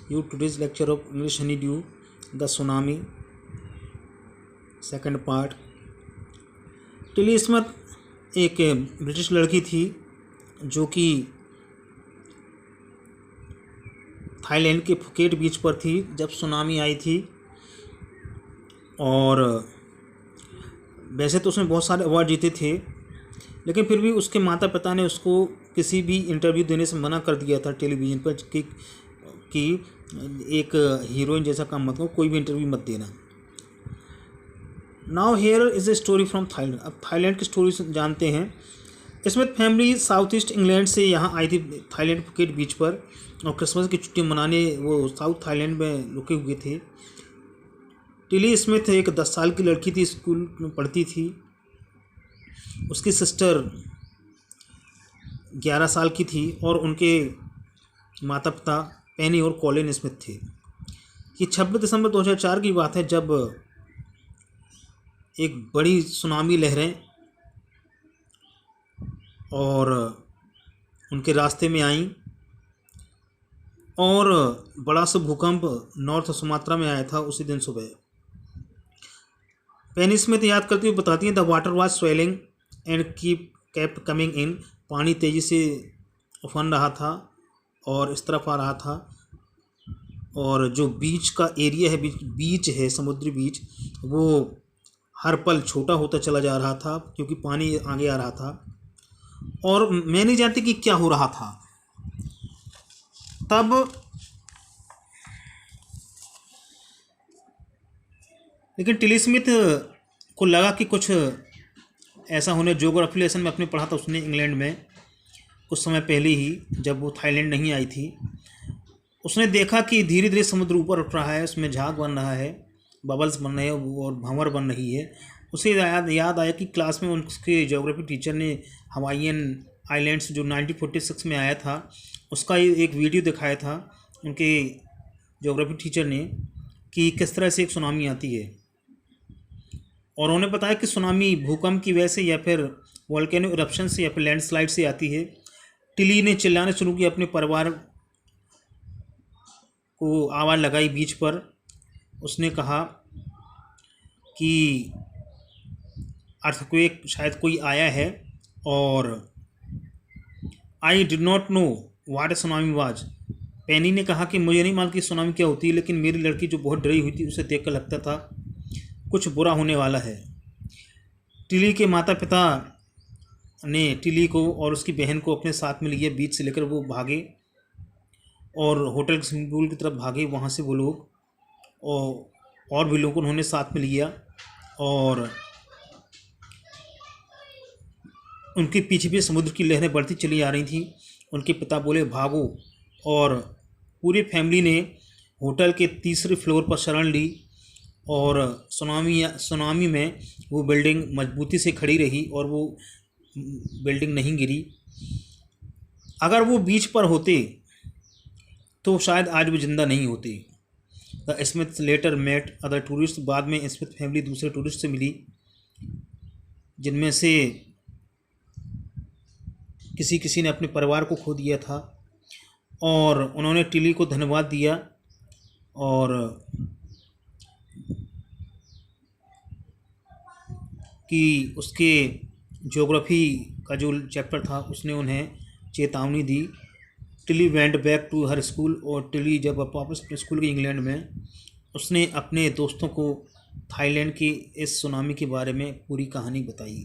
you today's lecture of English Honeydew, the tsunami, second part. Tilly Smith एक British लड़की थी जो कि थाईलैंड के फुकेट बीच पर थी जब सुनामी आई थी। और वैसे तो उसने बहुत सारे अवार्ड जीते थे, लेकिन फिर भी उसके माता पिता ने उसको किसी भी इंटरव्यू देने से मना कर दिया था टेलीविज़न पर कि एक हीरोइन जैसा काम मत करो, कोई भी इंटरव्यू मत देना। Now here is a story from Thailand. अब थाईलैंड की स्टोरी जानते हैं। Smith family south east England से यहाँ आई थी थाईलैंड फुकेट बीच पर, और क्रिसमस की छुट्टी मनाने वो साउथ थाईलैंड में रुके हुए थे। टिली स्मिथ एक 10 साल की लड़की थी, स्कूल में पढ़ती थी। उसकी सिस्टर 11 साल की थी और उनके माता पिता पेनी और कॉलिन स्मिथ थे। ये 26 दिसंबर 2004 की बात है जब एक बड़ी सुनामी लहरें और उनके रास्ते में आईं और बड़ा सा भूकंप नॉर्थ सुमात्रा में आया था उसी दिन सुबह। पेनी स्मिथ याद करती हुई बताती हैं, the water was swelling and kept coming in. पानी तेज़ी से उफन रहा था और इस तरफ आ रहा था, और जो बीच का एरिया है, बीच है, समुद्री बीच, वो हर पल छोटा होता चला जा रहा था क्योंकि पानी आगे आ रहा था। और मैं नहीं जानती कि क्या हो रहा था। तब लेकिन टिली स्मिथ को लगा कि कुछ ऐसा होने। ज्योग्राफी लेसन में अपने पढ़ा था उसने इंग्लैंड में कुछ समय पहले ही, जब वो थाईलैंड नहीं आई थी। उसने देखा कि धीरे धीरे समुद्र ऊपर उठ रहा है, उसमें झाग बन रहा है, बबल्स बन रहे हैं और भंवर बन रही है। उसे याद आया कि क्लास में उसके ज्योग्राफी टीचर ने हवाईयन आइलैंड्स जो 1946 में आया था उसका एक वीडियो दिखाया था उनके ज्योग्राफी टीचर ने कि किस तरह से एक सुनामी आती है। और उन्होंने बताया कि सुनामी भूकंप की वजह से या फिर वोल्केनो इरप्शन से या फिर लैंडस्लाइड से आती है। टिली ने चिल्लाने शुरू किया, अपने परिवार को आवाज़ लगाई बीच पर। उसने कहा कि अर्थक्वेक शायद कोई आया है, और I did not know what a tsunami was. Penny ने कहा कि मुझे नहीं मालूम कि सुनामी क्या होती है, लेकिन मेरी लड़की जो बहुत डरी हुई थी उसे देखकर लगता था कुछ बुरा होने वाला है। टिली के माता पिता ने टिली को और उसकी बहन को अपने साथ में लिया। बीच से लेकर वो भागे और होटल के स्विमिंग पूल की तरफ भागे। वहाँ से वो लोग और भी लोगों को उन्होंने साथ में लिया, और उनके पीछे भी समुद्र की लहरें बढ़ती चली आ रही थी। उनके पिता बोले भागो, और पूरी फैमिली ने होटल के तीसरे फ्लोर पर शरण ली। और सुनामी में वो बिल्डिंग मजबूती से खड़ी रही और वो बिल्डिंग नहीं गिरी। अगर वो बीच पर होते तो शायद आज भी जिंदा नहीं होते। The Smith later met other tourist. बाद में स्मिथ फैमिली दूसरे टूरिस्ट से मिली, जिनमें से किसी ने अपने परिवार को खो दिया था, और उन्होंने टिली को धन्यवाद दिया और कि उसके ज्योग्राफी का जो चैप्टर था उसने उन्हें चेतावनी दी। Tilly went back to her school. और टिली जब वापस अपने स्कूल गई इंग्लैंड में, उसने अपने दोस्तों को थाईलैंड की इस सुनामी के बारे में पूरी कहानी बताई।